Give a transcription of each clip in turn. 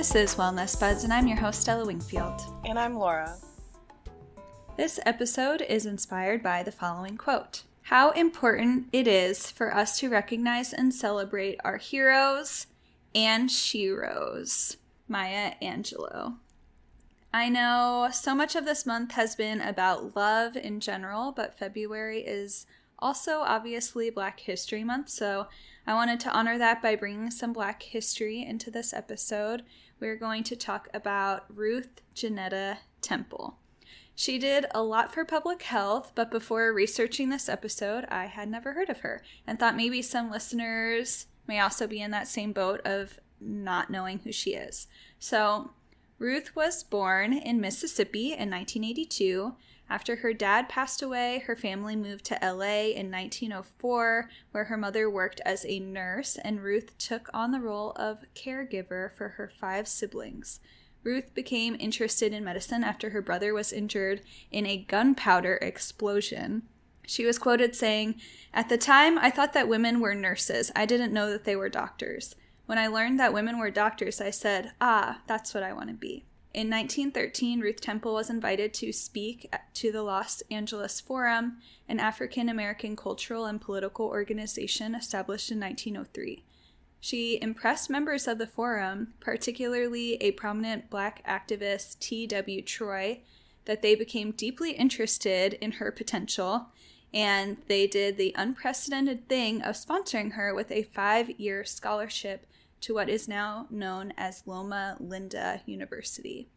This is Wellness Buds, and I'm your host, Stella Wingfield. And I'm Laura. This episode is inspired by the following quote: "How important it is for us to recognize and celebrate our heroes and sheroes." Maya Angelou. I know so much of this month has been about love in general, but February is also obviously Black History Month, so I wanted to honor that by bringing some Black history into this episode. We're going to talk about Ruth Temple. She did a lot for public health, but before researching this episode, I had never heard of her and thought maybe some listeners may also be in that same boat of not knowing who she is. So, Ruth was born in Mississippi in 1982. After her dad passed away, her family moved to LA in 1904, where her mother worked as a nurse, and Ruth took on the role of caregiver for her 5 siblings. Ruth became interested in medicine after her brother was injured in a gunpowder explosion. She was quoted saying, "At the time, I thought that women were nurses. I didn't know that they were doctors. When I learned that women were doctors, I said, that's what I want to be." In 1913, Ruth Temple was invited to speak to the Los Angeles Forum, an African-American cultural and political organization established in 1903. She impressed members of the forum, particularly a prominent Black activist, T.W. Troy, that they became deeply interested in her potential, and they did the unprecedented thing of sponsoring her with a 5-year scholarship to what is now known as Loma Linda University.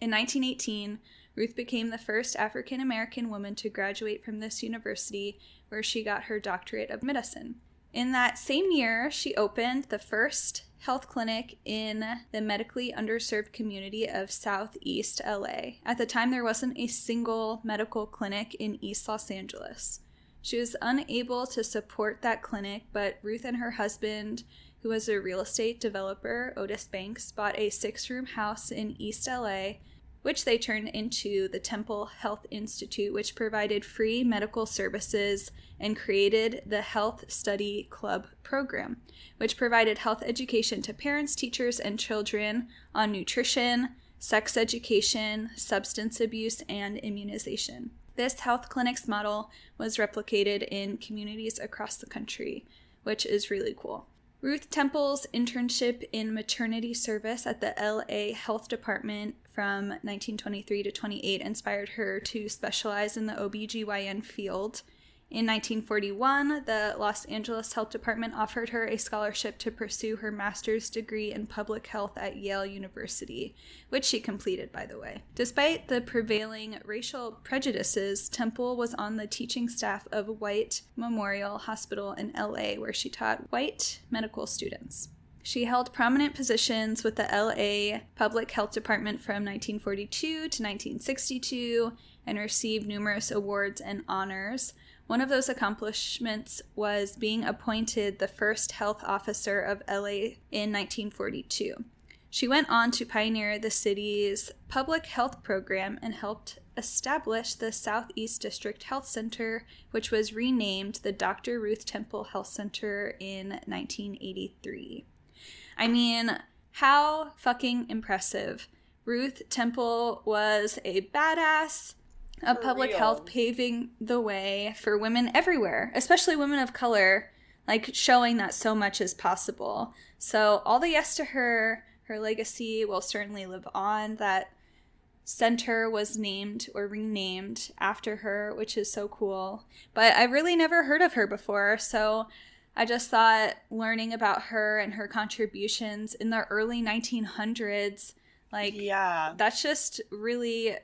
In 1918, Ruth became the first African-American woman to graduate from this university, where she got her doctorate of medicine. In that same year, she opened the first health clinic in the medically underserved community of Southeast LA. At the time, there wasn't a single medical clinic in East Los Angeles. She was unable to support that clinic, but Ruth and her husband, who was a real estate developer, Otis Banks, bought a 6-room house in East LA, which they turned into the Temple Health Institute, which provided free medical services and created the Health Study Club program, which provided health education to parents, teachers, and children on nutrition, sex education, substance abuse, and immunization. This health clinics model was replicated in communities across the country, which is really cool. Ruth Temple's internship in maternity service at the LA Health Department from 1923 to 28 inspired her to specialize in the OBGYN field. In 1941, the Los Angeles Health Department offered her a scholarship to pursue her master's degree in public health at Yale University, which she completed, by the way. Despite the prevailing racial prejudices, Temple was on the teaching staff of White Memorial Hospital in LA, where she taught white medical students. She held prominent positions with the LA Public Health Department from 1942 to 1962 and received numerous awards and honors. One of those accomplishments was being appointed the first health officer of LA in 1942. She went on to pioneer the city's public health program and helped establish the Southeast District Health Center, which was renamed the Dr. Ruth Temple Health Center in 1983. I mean, how fucking impressive. Ruth Temple was a badass of public health, paving the way for women everywhere, especially women of color, like showing that so much is possible. So all the yes to her. Her legacy will certainly live on. That center was named or renamed after her, which is so cool. But I really never heard of her before, so I just thought learning about her and her contributions in the early 1900s, that's just really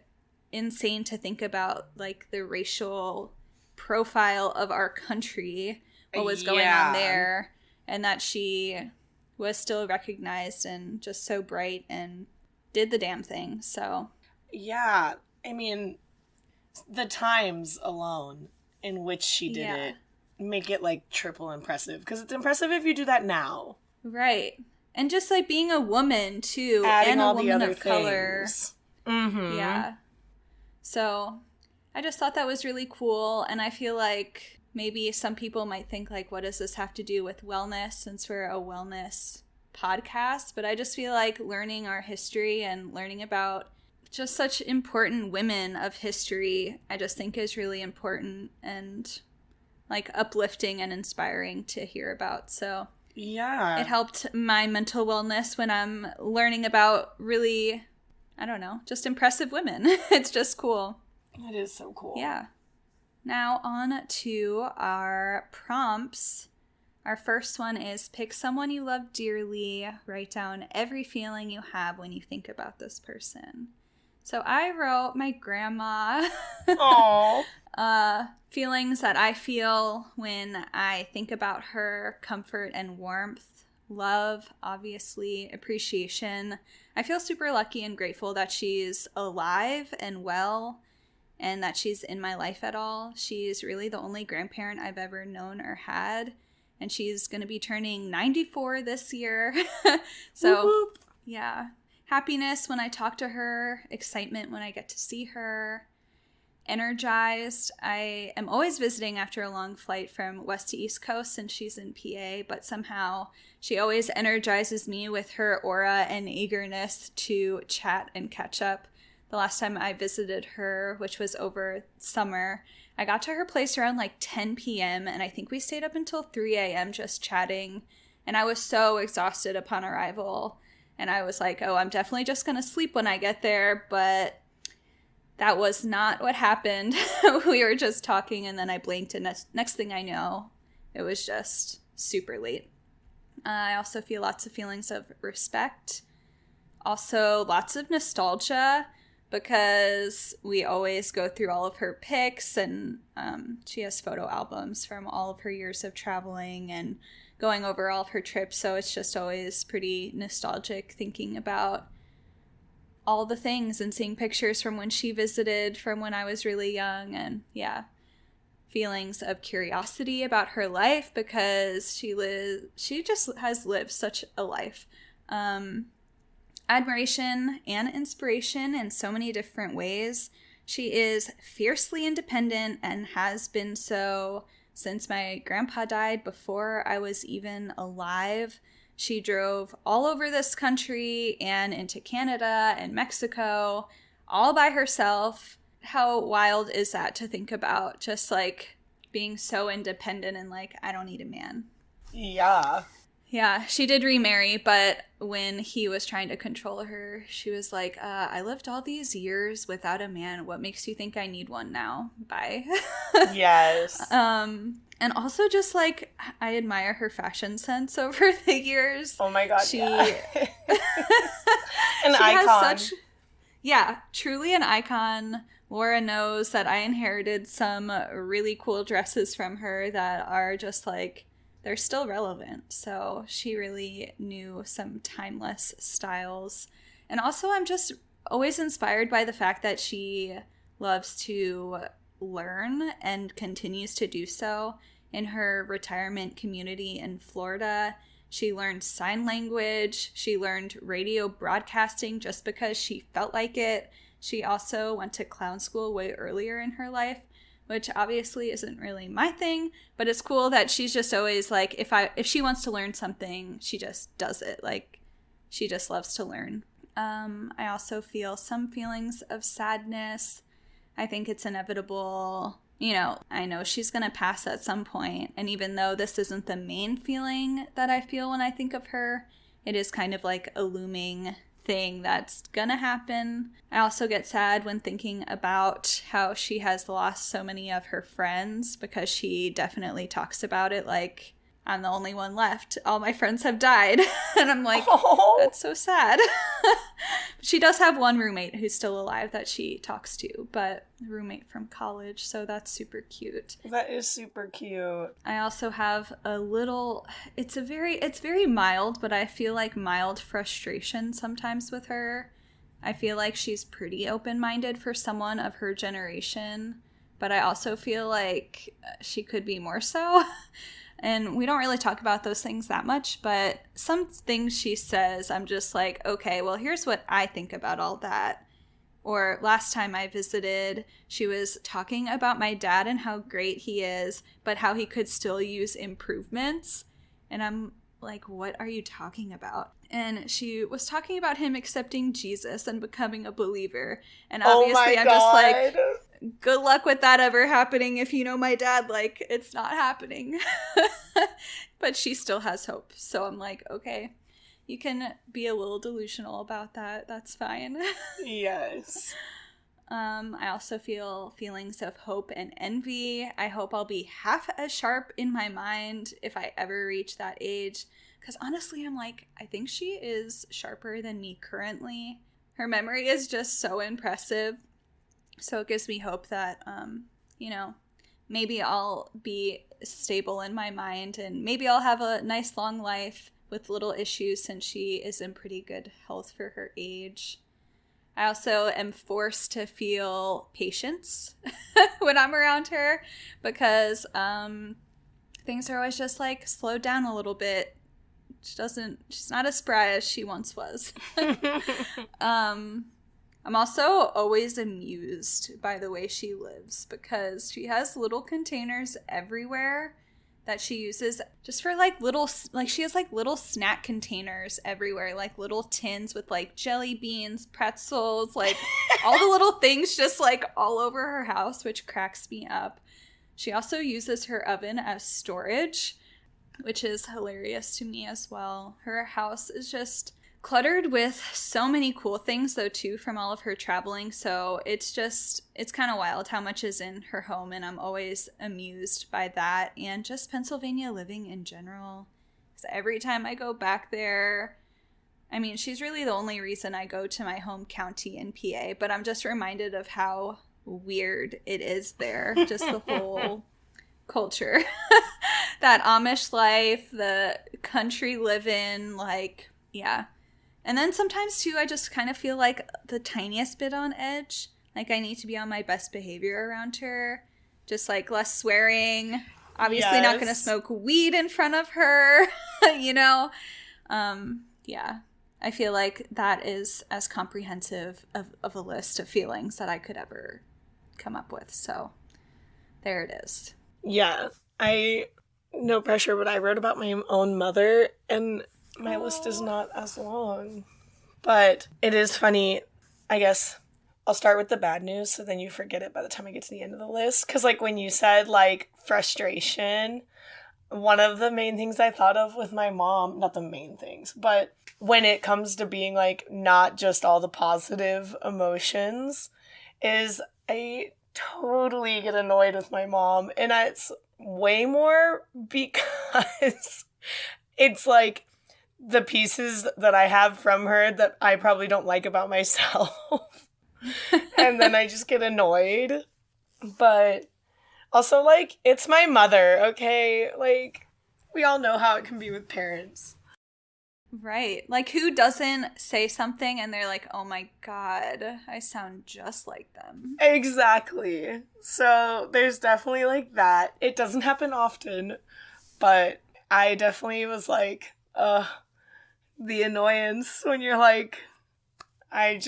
insane to think about, like, the racial profile of our country, what was going on there, and that she was still recognized and just so bright and did the damn thing. So yeah, I mean, the times alone in which she did it make it like triple impressive, because it's impressive if you do that now, right? And just like being a woman too, adding and all a woman the other of color. Mm-hmm. Yeah. So I just thought that was really cool, and I feel like maybe some people might think, like, what does this have to do with wellness, since we're a wellness podcast, but I just feel like learning our history and learning about just such important women of history, I just think is really important and like uplifting and inspiring to hear about. So yeah, it helped my mental wellness when I'm learning about really, I don't know, just impressive women. It's just cool. It is so cool. Yeah. Now on to our prompts. Our first one is pick someone you love dearly. Write down every feeling you have when you think about this person. So I wrote my grandma. Aww. Feelings that I feel when I think about her: comfort and warmth, love, obviously, appreciation. I feel super lucky and grateful that she's alive and well and that she's in my life at all. She's really the only grandparent I've ever known or had, and she's going to be turning 94 this year. So, whoop, whoop. Yeah. Happiness when I talk to her, excitement when I get to see her, energized. I am always visiting after a long flight from West to East Coast since she's in PA, but somehow she always energizes me with her aura and eagerness to chat and catch up. The last time I visited her, which was over summer, I got to her place around like 10 p.m. and I think we stayed up until 3 a.m. just chatting, and I was so exhausted upon arrival. And I was like, oh, I'm definitely just going to sleep when I get there. But that was not what happened. We were just talking and then I blinked and next thing I know, it was just super late. I also feel lots of feelings of respect. Also lots of nostalgia because we always go through all of her pics and she has photo albums from all of her years of traveling and going over all of her trips, so it's just always pretty nostalgic thinking about all the things and seeing pictures from when she visited from when I was really young. And yeah, feelings of curiosity about her life because she just has lived such a life. Admiration and inspiration in so many different ways. She is fiercely independent and has been so since my grandpa died before I was even alive. She drove all over this country and into Canada and Mexico all by herself. How wild is that to think about? Just like being so independent and like, I don't need a man. Yeah. Yeah, she did remarry, but when he was trying to control her, she was like, I lived all these years without a man. What makes you think I need one now? Bye. Yes. And also just like, I admire her fashion sense over the years. Oh my god, yeah. An icon. Yeah, truly an icon. Laura knows that I inherited some really cool dresses from her that are just like, they're still relevant. So she really knew some timeless styles. And also I'm just always inspired by the fact that she loves to learn and continues to do so. In her retirement community in Florida, she learned sign language. She learned radio broadcasting just because she felt like it. She also went to clown school way earlier in her life, which obviously isn't really my thing, but it's cool that she's just always like, if she wants to learn something, she just does it. Like, she just loves to learn. I also feel some feelings of sadness. I think it's inevitable. You know, I know she's going to pass at some point, and even though this isn't the main feeling that I feel when I think of her, it is kind of like a looming thing that's gonna happen. I also get sad when thinking about how she has lost so many of her friends, because she definitely talks about it like, I'm the only one left. All my friends have died. And I'm like, oh, that's so sad. She does have one roommate who's still alive that she talks to, but a roommate from college, so that's super cute. That is super cute. I also have a little, it's very mild, but I feel like mild frustration sometimes with her. I feel like she's pretty open-minded for someone of her generation, but I also feel like she could be more so. And we don't really talk about those things that much, but some things she says, I'm just like, okay, well, here's what I think about all that. Or last time I visited, she was talking about my dad and how great he is, but how he could still use improvements. And I'm like, what are you talking about? And she was talking about him accepting Jesus and becoming a believer. And obviously I'm just like, good luck with that ever happening. If you know my dad, like, it's not happening. But she still has hope. So I'm like, okay, you can be a little delusional about that. That's fine. Yes. I also feel feelings of hope and envy. I hope I'll be half as sharp in my mind if I ever reach that age. Because honestly, I'm like, I think she is sharper than me currently. Her memory is just so impressive. So it gives me hope that, you know, maybe I'll be stable in my mind and maybe I'll have a nice long life with little issues since she is in pretty good health for her age. I also am forced to feel patience when I'm around her because things are always just like slowed down a little bit. She's not as spry as she once was. I'm also always amused by the way she lives because she has little containers everywhere that she uses just for like little, like she has like little snack containers everywhere, like little tins with like jelly beans, pretzels, like all the little things just like all over her house, which cracks me up. She also uses her oven as storage, which is hilarious to me as well. Her house is just cluttered with so many cool things though too from all of her traveling, so it's kind of wild how much is in her home, and I'm always amused by that and just Pennsylvania living in general. So every time I go back there, I mean, she's really the only reason I go to my home county in PA, but I'm just reminded of how weird it is there, just the whole culture. That Amish life, the country living, like, yeah. And then sometimes, too, I just kind of feel like the tiniest bit on edge. Like, I need to be on my best behavior around her. Just, like, less swearing. Obviously not going to smoke weed in front of her, you know? Yeah. I feel like that is as comprehensive of a list of feelings that I could ever come up with. So, there it is. Yeah. No pressure, but I wrote about my own mother, and my list is not as long. But it is funny. I guess I'll start with the bad news so then you forget it by the time I get to the end of the list. Because, like, when you said, like, frustration, one of the main things I thought of with my mom, not the main things, but when it comes to being, like, not just all the positive emotions, is I totally get annoyed with my mom. And it's way more because it's, like, the pieces that I have from her that I probably don't like about myself. And then I just get annoyed. But also, like, it's my mother, okay? Like, we all know how it can be with parents. Right. Like, who doesn't say something and they're like, oh my God, I sound just like them. Exactly. So there's definitely, like, that. It doesn't happen often, but I definitely was like, the annoyance when you're like, I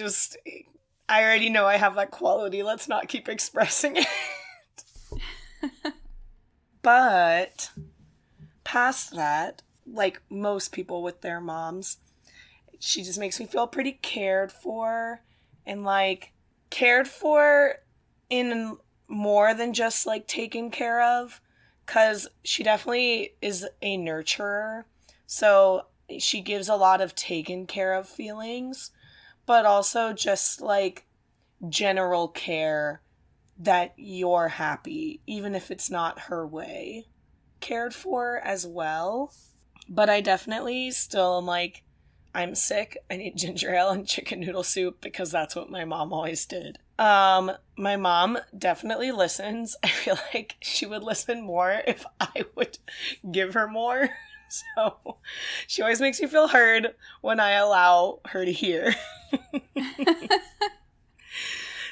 already know I have that quality. Let's not keep expressing it. But past that, like most people with their moms, she just makes me feel pretty cared for, and like cared for in more than just like taken care of, because she definitely is a nurturer. So she gives a lot of taken care of feelings, but also just like general care that you're happy, even if it's not her way, cared for as well. But I definitely still am like, I'm sick, I need ginger ale and chicken noodle soup because that's what my mom always did. My mom definitely listens. I feel like she would listen more if I would give her more. So she always makes me feel heard when I allow her to hear.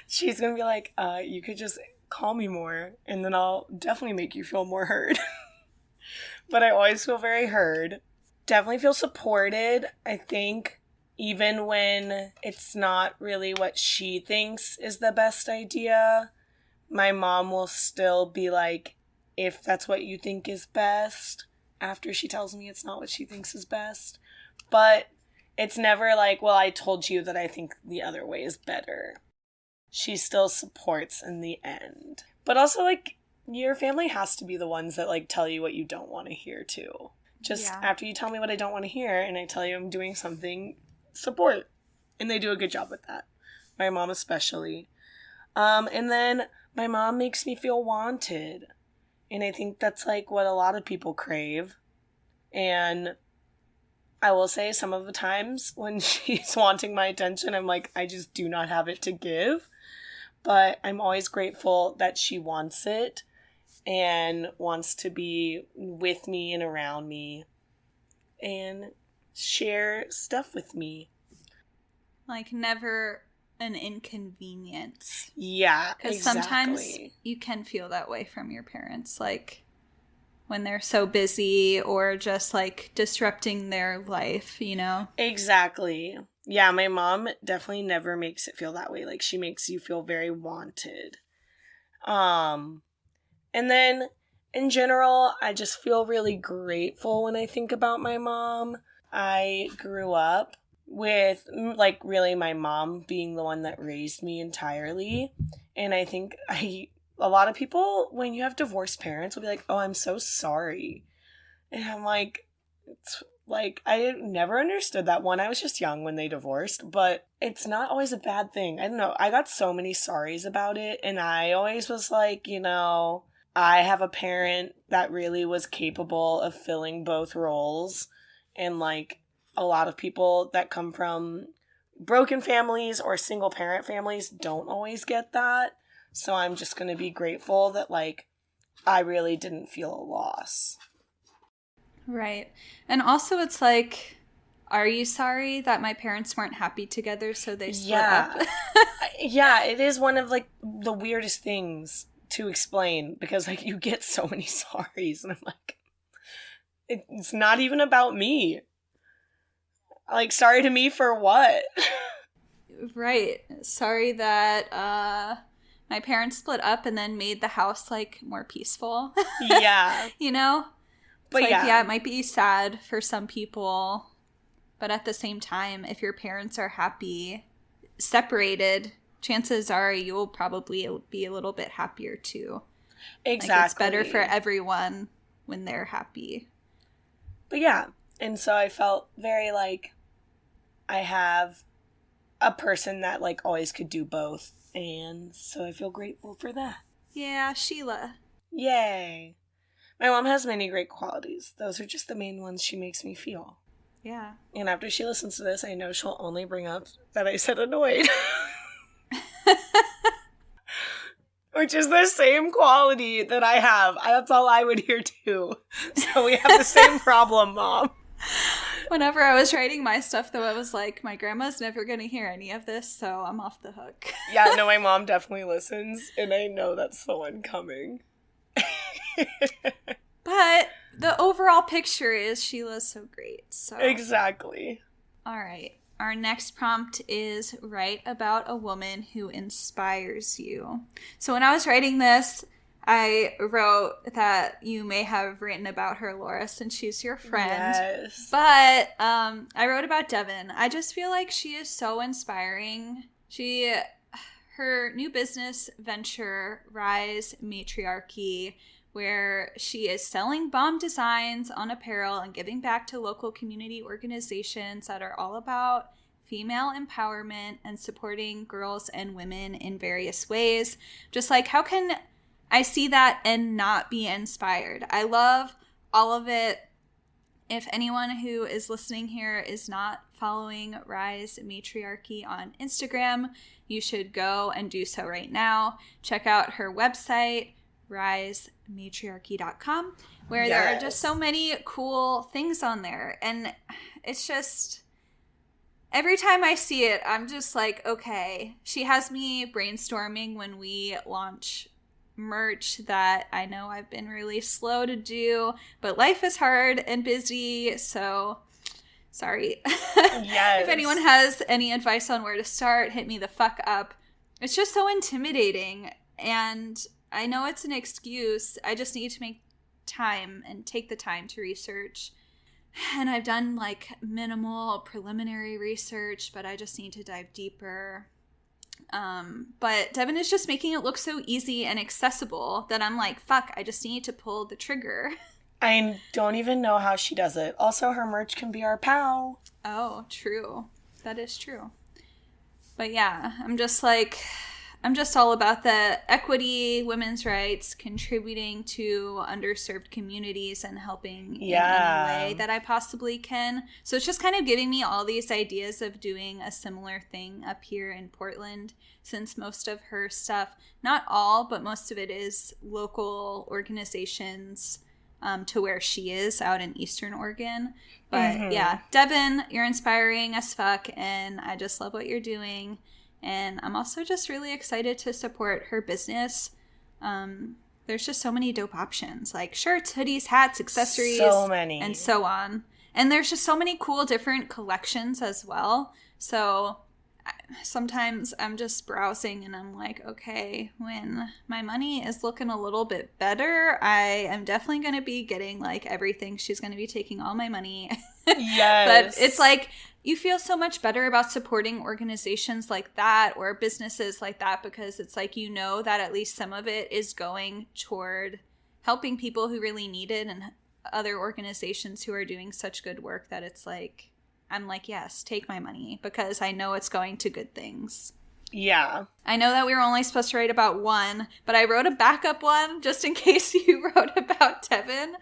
She's gonna be like, you could just call me more, and then I'll definitely make you feel more heard. But I always feel very heard. Definitely feel supported, I think, even when it's not really what she thinks is the best idea. My mom will still be like, if that's what you think is best. after she tells me it's not what she thinks is best. But it's never like, well, I told you that I think the other way is better. She still supports in the end. But also, like, your family has to be the ones that, like, tell you what you don't want to hear, too. Just after you tell me what I don't want to hear and I tell you I'm doing something, support. And they do a good job with that. My mom especially. And then my mom makes me feel wanted. And I think that's, like, what a lot of people crave. And I will say some of the times when she's wanting my attention, I'm like, I just do not have it to give. But I'm always grateful that she wants it and wants to be with me and around me and share stuff with me. Like, never an inconvenience. Yeah, because exactly. sometimes you can feel that way from your parents, like when they're so busy or just like disrupting their life, you know? Exactly. Yeah, my mom definitely never makes it feel that way. Like, she makes you feel very wanted. And then in general, I just feel really grateful when I think about my mom. I grew up with, like, really my mom being the one that raised me entirely. And I think a lot of people, when you have divorced parents, will be like, oh, I'm so sorry. And I'm like, it's like, I never understood that one. I was just young when they divorced, but it's not always a bad thing. I don't know. I got so many sorries about it. And I always was like, you know, I have a parent that really was capable of filling both roles. And, like, a lot of people that come from broken families or single parent families don't always get that. So I'm just going to be grateful that, like, I really didn't feel a loss. Right. And also it's like, are you sorry that my parents weren't happy together so they split up? Yeah, it is one of, like, the weirdest things to explain because, like, you get so many sorries and I'm like, it's not even about me. Like, sorry to me for what? Right. Sorry that my parents split up and then made the house, like, more peaceful. Yeah. You know? It's but like, yeah, it might be sad for some people, but at the same time, if your parents are happy, separated, chances are you'll probably be a little bit happier too. Exactly. Like, it's better for everyone when they're happy. But yeah, and so I felt very like I have a person that, like, always could do both, and so I feel grateful for that. Yeah, Sheila. Yay. My mom has many great qualities. Those are just the main ones she makes me feel. Yeah. And after she listens to this, I know she'll only bring up that I said annoyed. Which is the same quality that I have. That's all I would hear too. So we have the same problem, Mom. Whenever I was writing my stuff, though, I was like, my grandma's never going to hear any of this, so I'm off the hook. Yeah, no, my mom definitely listens, and I know that's the one coming. But the overall picture is Sheila's so great. So Exactly. All right. Our next prompt is write about a woman who inspires you. So when I was writing this, I wrote that you may have written about her, Laura, since she's your friend. Yes. But I wrote about Devin. I just feel like she is so inspiring. Her new business venture, Rise Matriarchy, where she is selling bomb designs on apparel and giving back to local community organizations that are all about female empowerment and supporting girls and women in various ways. Just like, how can I see that and not be inspired? I love all of it. If anyone who is listening here is not following Rise Matriarchy on Instagram, you should go and do so right now. Check out her website, risematriarchy.com, where there are just so many cool things on there. And it's just, every time I see it, I'm just like, okay, she has me brainstorming when we launch merch that I know I've been really slow to do, but life is hard and busy, so sorry. Yes. If anyone has any advice on where to start, hit me the fuck up. It's just so intimidating, and I know it's an excuse. I just need to make time and take the time to research. And I've done like minimal preliminary research, but I just need to dive deeper. But Devin is just making it look so easy and accessible that I'm like, fuck, I just need to pull the trigger. I don't even know how she does it. Also, her merch can be our pal. Oh, true. That is true. But yeah, I'm just all about the equity, women's rights, contributing to underserved communities and helping in any way that I possibly can. So it's just kind of giving me all these ideas of doing a similar thing up here in Portland, since most of her stuff, not all, but most of it is local organizations to where she is out in Eastern Oregon. But yeah, Devin, you're inspiring as fuck, and I just love what you're doing. And I'm also just really excited to support her business. There's just so many dope options, like shirts, hoodies, hats, accessories, so many, and so on. And there's just so many cool different collections as well. So sometimes I'm just browsing and I'm like, okay, when my money is looking a little bit better, I am definitely going to be getting like everything. She's going to be taking all my money. Yes. But it's like, you feel so much better about supporting organizations like that or businesses like that, because it's like, you know that at least some of it is going toward helping people who really need it, and other organizations who are doing such good work that it's like, I'm like, yes, take my money, because I know it's going to good things. Yeah. I know that we were only supposed to write about one, but I wrote a backup one just in case you wrote about Devin.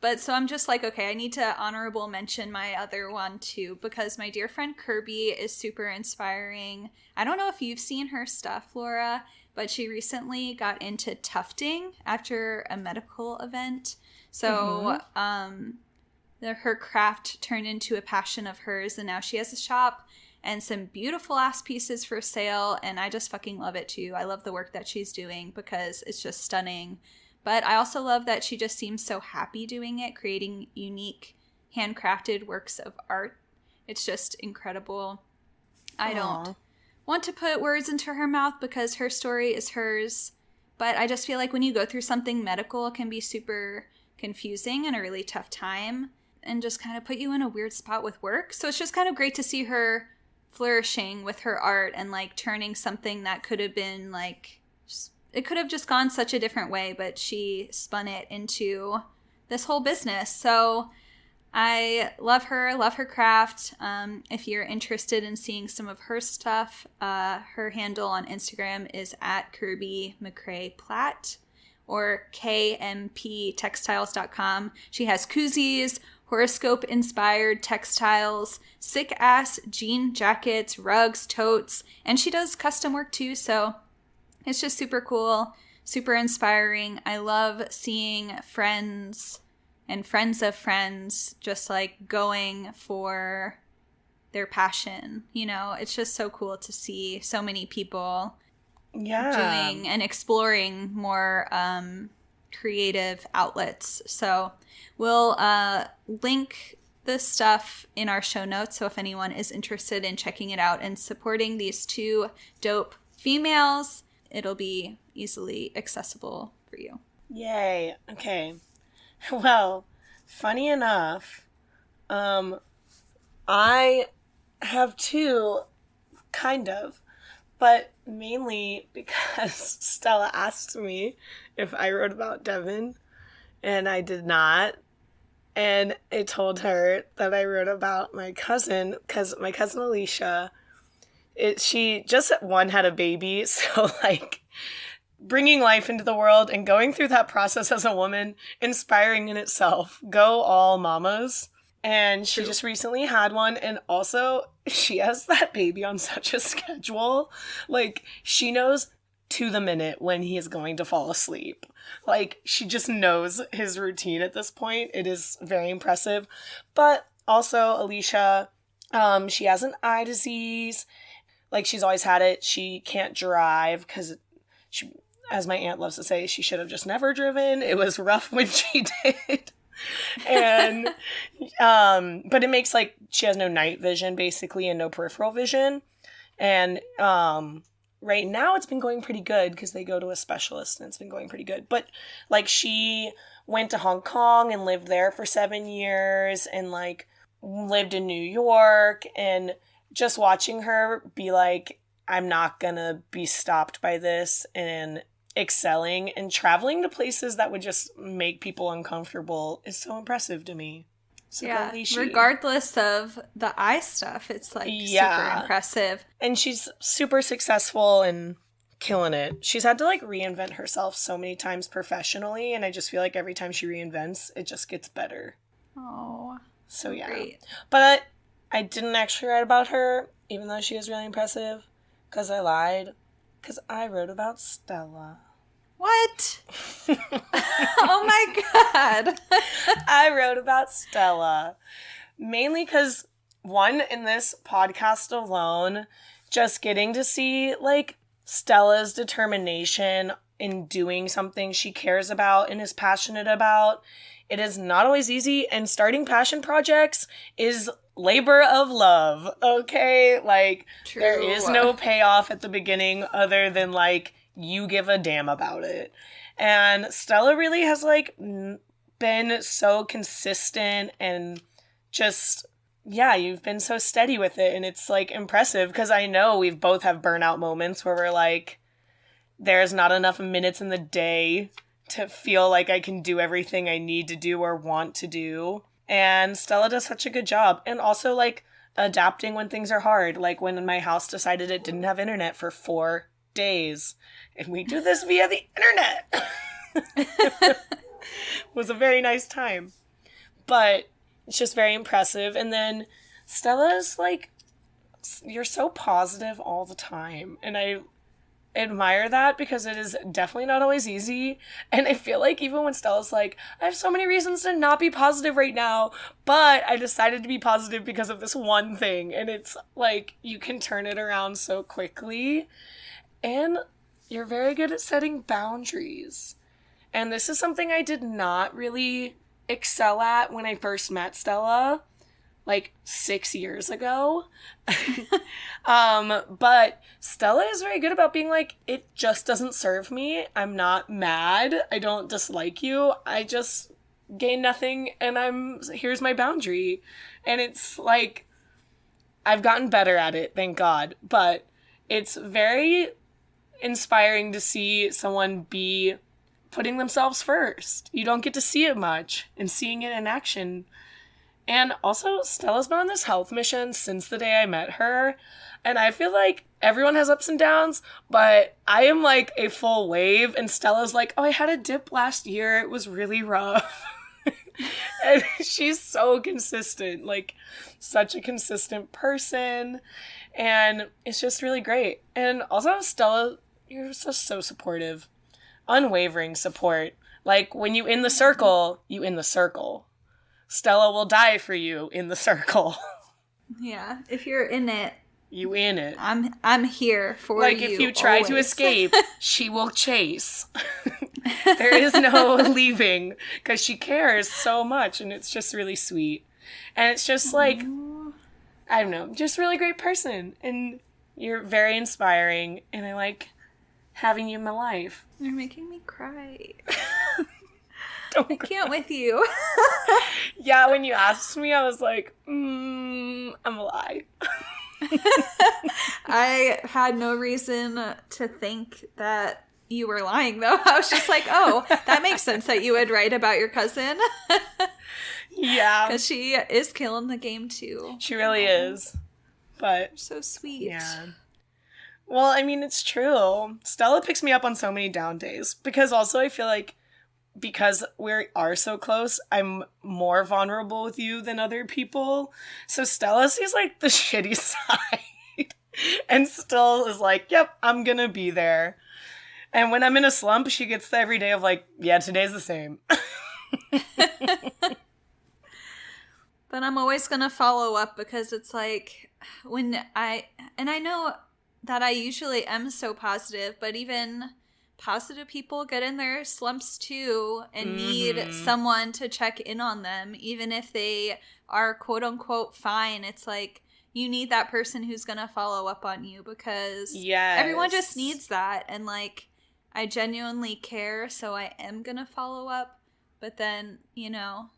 But so I'm just like, okay, I need to honorable mention my other one too, because my dear friend Kirby is super inspiring. I don't know if you've seen her stuff, Laura, but she recently got into tufting after a medical event. So her craft turned into a passion of hers, and now she has a shop and some beautiful ass pieces for sale, and I just fucking love it too. I love the work that she's doing because it's just stunning. But I also love that she just seems so happy doing it, creating unique, handcrafted works of art. It's just incredible. I don't want to put words into her mouth because her story is hers, but I just feel like when you go through something medical, it can be super confusing and a really tough time and just kind of put you in a weird spot with work. So it's just kind of great to see her flourishing with her art and like turning something that could have been like, it could have just gone such a different way, but she spun it into this whole business. So I love her craft. If you're interested in seeing some of her stuff, her handle on Instagram is at Kirby McCrae Platt or kmptextiles.com. She has koozies, horoscope-inspired textiles, sick-ass jean jackets, rugs, totes, and she does custom work too, so it's just super cool, super inspiring. I love seeing friends and friends of friends just like going for their passion. You know, it's just so cool to see so many people doing and exploring more creative outlets. So we'll link this stuff in our show notes. So if anyone is interested in checking it out and supporting these two dope females, it'll be easily accessible for you. Yay. Okay. Well, funny enough, I have two, kind of, but mainly because Stella asked me if I wrote about Devin, and I did not. And I told her that I wrote about my cousin, because my cousin Alicia, she just had a baby, so like bringing life into the world and going through that process as a woman, inspiring in itself. Go all mamas. And she just recently had one, and also she has that baby on such a schedule. Like, she knows to the minute when he is going to fall asleep. Like, she just knows his routine at this point. It is very impressive. But also Alicia, she has an eye disease. Like, she's always had it. She can't drive because, as my aunt loves to say, she should have just never driven. It was rough when she did. And, but it makes, like, she has no night vision, basically, and no peripheral vision. And, right now it's been going pretty good because they go to a specialist and it's been going pretty good. But, like, she went to Hong Kong and lived there for 7 years and, like, lived in New York, and just watching her be like, I'm not gonna be stopped by this, and excelling and traveling to places that would just make people uncomfortable is so impressive to me. So yeah, regardless of the eye stuff, it's like super impressive. And she's super successful and killing it. She's had to like reinvent herself so many times professionally, and I just feel like every time she reinvents, it just gets better. Oh, so yeah. Great. But I didn't actually write about her, even though she is really impressive, because I lied. Because I wrote about Stella. What? Oh my god. I wrote about Stella. Mainly because, one, in this podcast alone, just getting to see, like, Stella's determination in doing something she cares about and is passionate about. It is not always easy, and starting passion projects is labor of love, okay? Like, True. There is no payoff at the beginning other than, like, you give a damn about it. And Stella really has, like, been so consistent and just, yeah, you've been so steady with it, and it's, like, impressive, because I know we've both have burnout moments where we're like, there's not enough minutes in the day to feel like I can do everything I need to do or want to do. And Stella does such a good job. And also, like, adapting when things are hard. Like, when my house decided it didn't have internet for 4 days. And we do this via the internet. It was a very nice time. But it's just very impressive. And then Stella's, like, you're so positive all the time. And I admire that, because it is definitely not always easy. And I feel like even when Stella's like, I have so many reasons to not be positive right now, but I decided to be positive because of this one thing, and it's like you can turn it around so quickly. And you're very good at setting boundaries, and this is something I did not really excel at when I first met Stella, like 6 years ago. But Stella is very good about being like, it just doesn't serve me. I'm not mad. I don't dislike you. I just gain nothing, and here's my boundary. And it's like, I've gotten better at it, thank God. But it's very inspiring to see someone be putting themselves first. You don't get to see it much, and seeing it in action. And also, Stella's been on this health mission since the day I met her. And I feel like everyone has ups and downs, but I am like a full wave. And Stella's like, oh, I had a dip last year. It was really rough. And she's so consistent, like such a consistent person. And it's just really great. And also, Stella, you're just so supportive. Unwavering support. Like, when you in the circle, you in the circle. Stella will die for you in the circle. Yeah, if you're in it, you in it. I'm here for you. Like, if you try to escape, she will chase. There is no leaving, because she cares so much, and it's just really sweet. And it's just like, I don't know, just really great person. And you're very inspiring, and I like having you in my life. You're making me cry. I can't with you. Yeah, when you asked me, I was like, I'm a lie. I had no reason to think that you were lying, though. I was just like, oh, that makes sense that you would write about your cousin. Yeah. Because she is killing the game, too. She really is. But so sweet. Yeah. Well, I mean, it's true. Stella picks me up on so many down days. Because also I feel like, because we are so close, I'm more vulnerable with you than other people. So Stella sees, like, the shitty side. And still is like, yep, I'm gonna be there. And when I'm in a slump, she gets the every day of like, yeah, today's the same. But I'm always gonna follow up, because it's like, I know that I usually am so positive, but even positive people get in their slumps too and need someone to check in on them, even if they are quote unquote fine. It's like, you need that person who's going to follow up on you, because everyone just needs that. And like, I genuinely care, so I am going to follow up. But then, you know,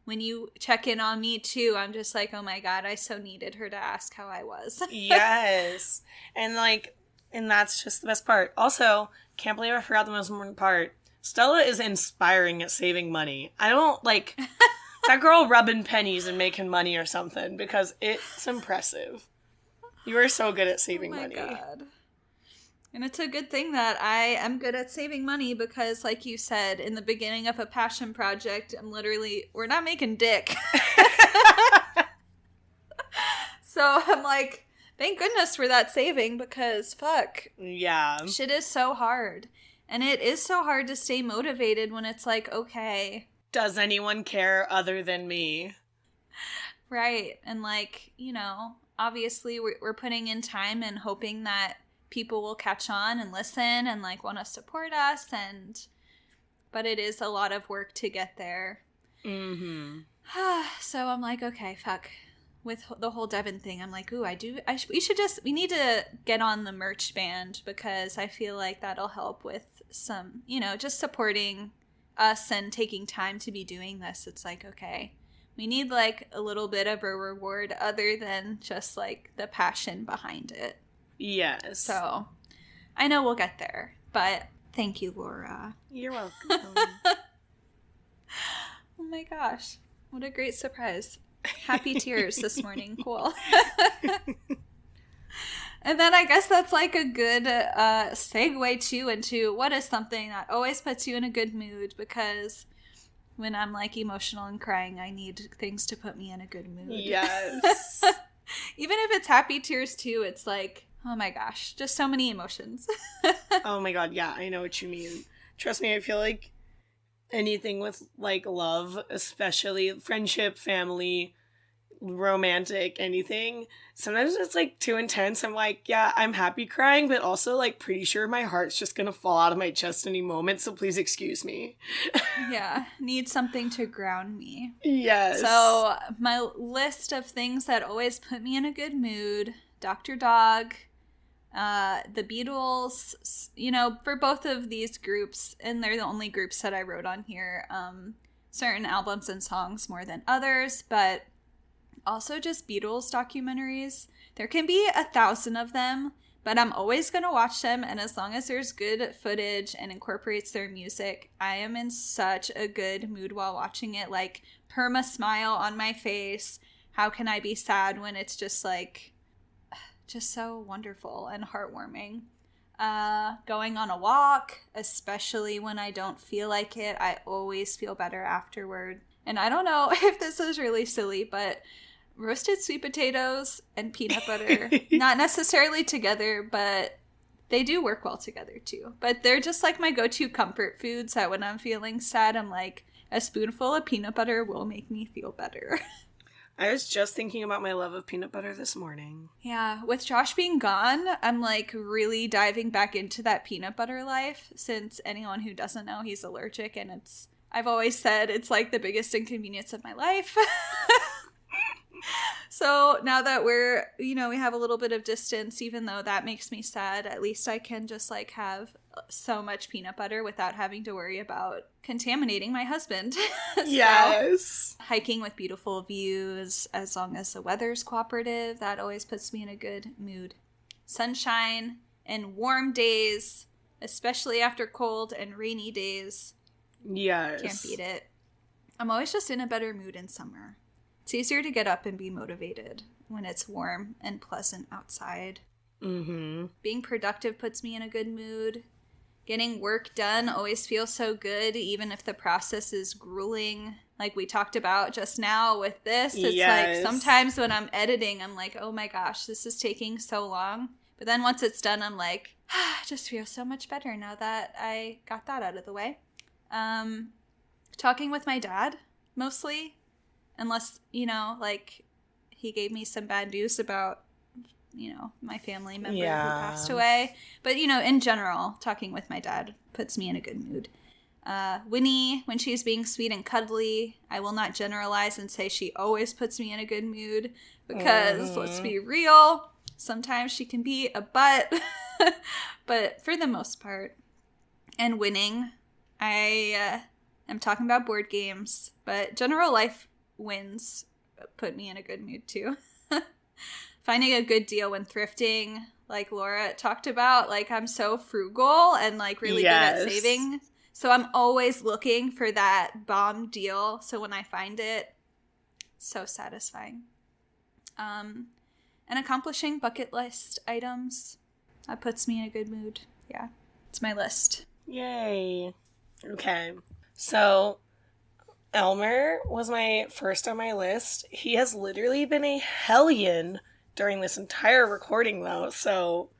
when you check in on me too, I'm just like, oh my God, I so needed her to ask how I was. Yes. And like, and that's just the best part. Also, can't believe I forgot the most important part. Stella is inspiring at saving money. I don't like that girl rubbing pennies and making money or something, because it's impressive. You are so good at saving money. Oh my God. And it's a good thing that I am good at saving money, because like you said, in the beginning of a passion project, we're not making dick. So I'm like, thank goodness for that saving, because fuck. Yeah. Shit is so hard. And it is so hard to stay motivated when it's like, okay. Does anyone care other than me? Right. And like, you know, obviously we're putting in time and hoping that people will catch on and listen and like want to support us, but it is a lot of work to get there. Mm-hmm. So I'm like, okay, fuck. With the whole Devin thing, I'm like, ooh, we need to get on the merch band, because I feel like that'll help with some, you know, just supporting us and taking time to be doing this. It's like, okay, we need like a little bit of a reward other than just like the passion behind it. Yes. So I know we'll get there, but thank you, Laura. You're welcome. Oh my gosh. What a great surprise. Happy tears this morning. Cool. And then I guess that's like a good segue too into what is something that always puts you in a good mood, because when I'm like emotional and crying, I need things to put me in a good mood. Yes. Even if it's happy tears too, it's like, oh my gosh, just so many emotions. Oh my God, yeah, I know what you mean. Trust me, I feel like anything with like love, especially friendship, family, romantic, anything, sometimes it's like too intense. I'm like, yeah, I'm happy crying, but also like pretty sure my heart's just gonna fall out of my chest any moment, so please excuse me. Yeah, need something to ground me. Yes. So my list of things that always put me in a good mood: Dr. Dog, the Beatles, you know, for both of these groups, and they're the only groups that I wrote on here, certain albums and songs more than others, but also just Beatles documentaries. There can be 1,000 of them, but I'm always going to watch them, and as long as there's good footage and incorporates their music, I am in such a good mood while watching it, like perma smile on my face. How can I be sad when it's just like, just so wonderful and heartwarming. Going on a walk, especially when I don't feel like it, I always feel better afterward. And I don't know if this is really silly, but roasted sweet potatoes and peanut butter, not necessarily together, but they do work well together too. But they're just like my go-to comfort foods, that when I'm feeling sad, I'm like, a spoonful of peanut butter will make me feel better. I was just thinking about my love of peanut butter this morning. Yeah, with Josh being gone, I'm like really diving back into that peanut butter life, since anyone who doesn't know, he's allergic, and I've always said it's like the biggest inconvenience of my life. So now that we have a little bit of distance, even though that makes me sad, at least I can just like have so much peanut butter without having to worry about contaminating my husband. Yes. Hiking with beautiful views, as long as the weather's cooperative, that always puts me in a good mood. Sunshine and warm days, especially after cold and rainy days. Yes. Can't beat it. I'm always just in a better mood in summer. It's easier to get up and be motivated when it's warm and pleasant outside. Mm-hmm. Being productive puts me in a good mood. Getting work done always feels so good, even if the process is grueling. Like we talked about just now with this. It's like sometimes when I'm editing, I'm like, oh my gosh, this is taking so long. But then once it's done, I'm like, it just feels so much better now that I got that out of the way. Talking with my dad, mostly. Unless, like he gave me some bad news about, my family member who passed away. But, in general, talking with my dad puts me in a good mood. Winnie, when she's being sweet and cuddly. I will not generalize and say she always puts me in a good mood because, let's be real, sometimes she can be a butt. But for the most part. And winning, I am talking about board games, but general life wins put me in a good mood too. Finding a good deal when thrifting, like Laura talked about, like I'm so frugal and like really good at saving. So I'm always looking for that bomb deal. So when I find it, it's so satisfying. And accomplishing bucket list items, that puts me in a good mood. Yeah, it's my list. Yay. Okay. So Elmer was my first on my list. He has literally been a hellion during this entire recording, though. So,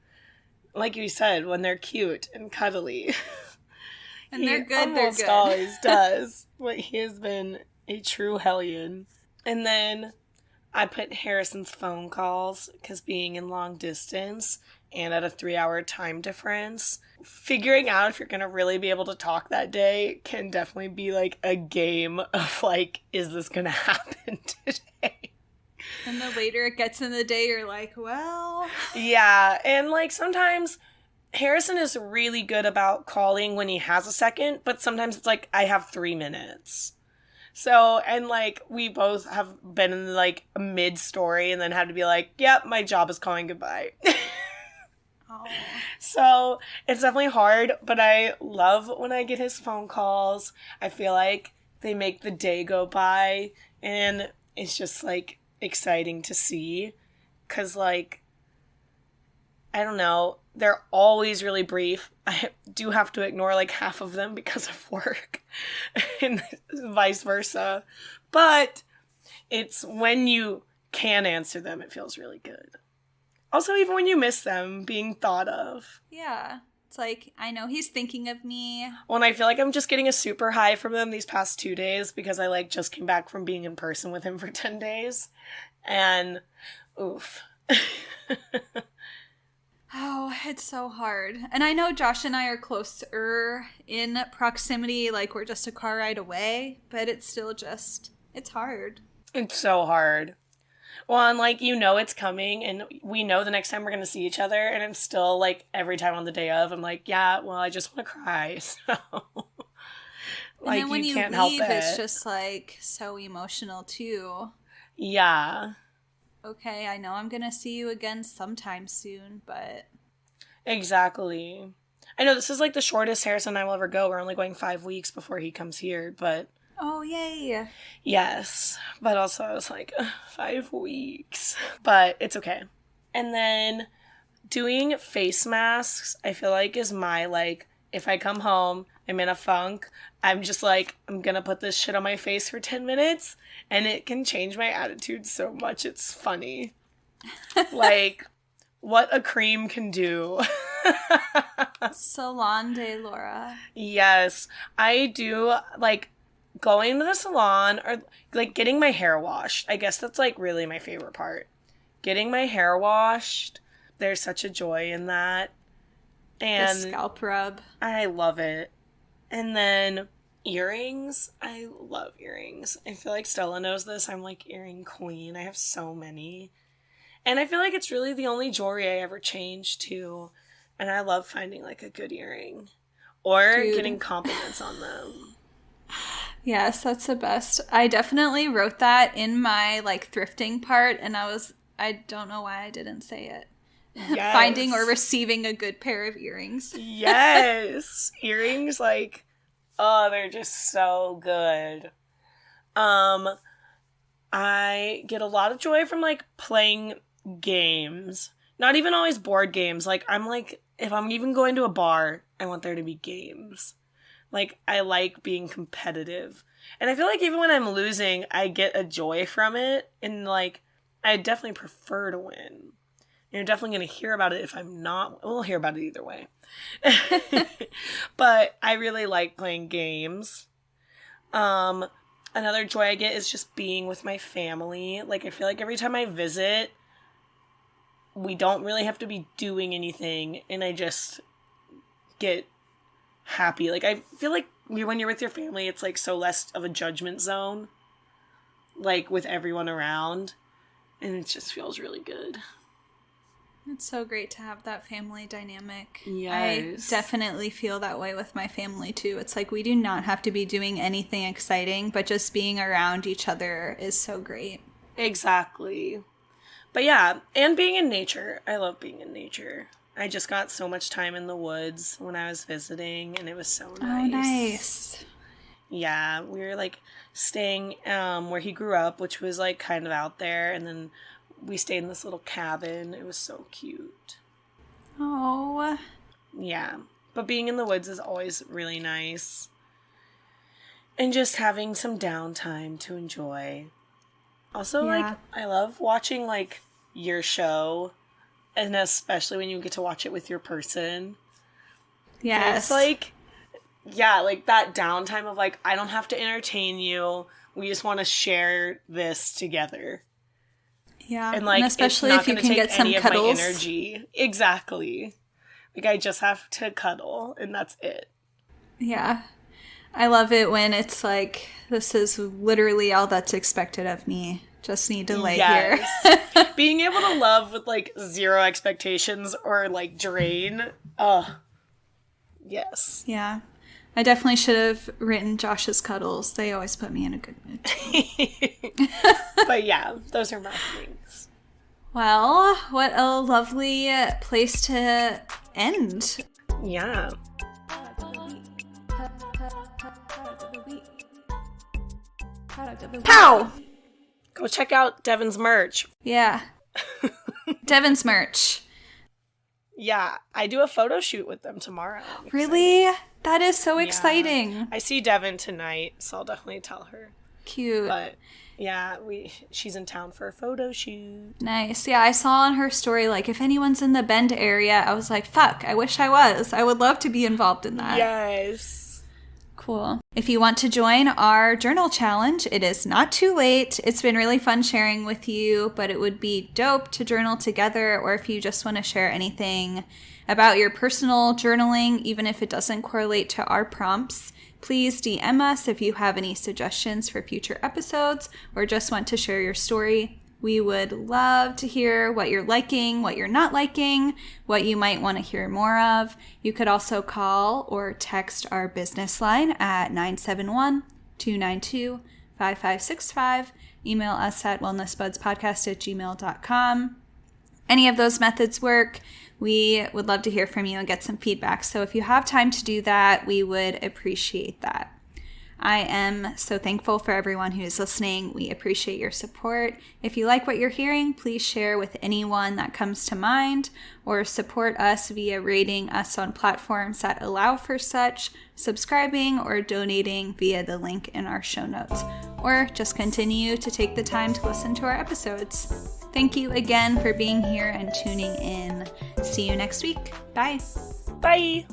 like you said, when they're cute and cuddly. And they're good, almost always does. But he has been a true hellion. And then I put Harrison's phone calls, because being in long distance and at a 3-hour time difference, figuring out if you're going to really be able to talk that day can definitely be like a game of like, is this going to happen today? And the later it gets in the day, you're like, well. Yeah, and like sometimes Harrison is really good about calling when he has a second, but sometimes it's like, I have 3 minutes. So, and like, we both have been in like a mid-story and then had to be like, yep, my job is calling goodbye. Oh. So, it's definitely hard, but I love when I get his phone calls. I feel like they make the day go by, and it's just like exciting to see. Because like, I don't know, they're always really brief. I do have to ignore like half of them because of work and vice versa. But it's when you can answer them, it feels really good. Also, even when you miss them, being thought of. Yeah. It's like, I know he's thinking of me. Well, and I feel like I'm just getting a super high from them these past 2 days because I like just came back from being in person with him for 10 days. And oof. Oh, it's so hard. And I know Josh and I are closer in proximity, like we're just a car ride away, but it's still just, it's hard. It's so hard. Well, and like, you know it's coming, and we know the next time we're going to see each other, and I'm still like, every time on the day of, I'm like, yeah, well, I just want to cry, so. Like, and then when you can't leave, it's just like so emotional too. Yeah. Okay, I know I'm going to see you again sometime soon, but. Exactly. I know this is like the shortest Harrison and I will ever go. We're only going 5 weeks before he comes here, but. Oh, yay. Yes. But also I was like, 5 weeks. But it's okay. And then doing face masks, I feel like is my like, if I come home, I'm in a funk, I'm just like, I'm gonna put this shit on my face for 10 minutes, and it can change my attitude so much, it's funny. Like, what a cream can do. Salon de Laura. Yes. I do, like, going to the salon, or, like, getting my hair washed. I guess that's, like, really my favorite part. Getting my hair washed, there's such a joy in that. And the scalp rub. I love it. And then earrings. I love earrings. I feel like Stella knows this. I'm like earring queen. I have so many. And I feel like it's really the only jewelry I ever changed to. And I love finding like a good earring. Or getting compliments on them. Yes, that's the best. I definitely wrote that in my like thrifting part, and I don't know why I didn't say it. Yes. Finding or receiving a good pair of earrings. Yes. Earrings, like, oh, they're just so good. I get a lot of joy from, like, playing games. Not even always board games. Like, I'm like, if I'm even going to a bar, I want there to be games. Like, I like being competitive. And I feel like even when I'm losing, I get a joy from it. And, like, I definitely prefer to win. You're definitely going to hear about it if I'm not. We'll hear about it either way. But I really like playing games. Another joy I get is just being with my family. Like, I feel like every time I visit, we don't really have to be doing anything. And I just get happy. Like, I feel like when you're with your family, it's, like, so less of a judgment zone, like, with everyone around. And it just feels really good. It's so great to have that family dynamic. Yes. I definitely feel that way with my family, too. It's like we do not have to be doing anything exciting, but just being around each other is so great. Exactly. But yeah, and being in nature. I love being in nature. I just got so much time in the woods when I was visiting, and it was so nice. Oh, nice. Yeah, we were, like, staying where he grew up, which was, like, kind of out there, and then we stayed in this little cabin. It was so cute. Oh. Yeah, but being in the woods is always really nice. And just having some downtime to enjoy. Also, like, I love watching, like, your show, and especially when you get to watch it with your person. Yes. It's, like, yeah, like, that downtime of, like, I don't have to entertain you. We just want to share this together. Yeah, and, like, and especially it's not if you gonna can take get some any cuddles. of my energy. Exactly. Like, I just have to cuddle, and that's it. Yeah. I love it when it's like, this is literally all that's expected of me. Just need to lay here. Being able to love with, like, zero expectations or, like, drain. Yes. Yeah. I definitely should have written Josh's cuddles. They always put me in a good mood. But yeah, those are my things. Well, what a lovely place to end. Yeah. Pow! Go check out Devin's merch. Yeah. Devin's merch. Yeah, I do a photo shoot with them tomorrow. Really? That is so exciting. I see Devin tonight, so I'll definitely tell her. Cute. But yeah, she's in town for a photo shoot. Nice. Yeah, I saw on her story, like, if anyone's in the Bend area, I was like, fuck, I wish I was. I would love to be involved in that. Yes. Cool. If you want to join our journal challenge, it is not too late. It's been really fun sharing with you, but it would be dope to journal together, or if you just want to share anything about your personal journaling, even if it doesn't correlate to our prompts, please DM us if you have any suggestions for future episodes or just want to share your story. We would love to hear what you're liking, what you're not liking, what you might want to hear more of. You could also call or text our business line at 971-292-5565. Email us at wellnessbudspodcast@gmail.com. Any of those methods work. We would love to hear from you and get some feedback. So if you have time to do that, we would appreciate that. I am so thankful for everyone who is listening. We appreciate your support. If you like what you're hearing, please share with anyone that comes to mind, or support us via rating us on platforms that allow for such, subscribing, or donating via the link in our show notes, or just continue to take the time to listen to our episodes. Thank you again for being here and tuning in. See you next week. Bye. Bye.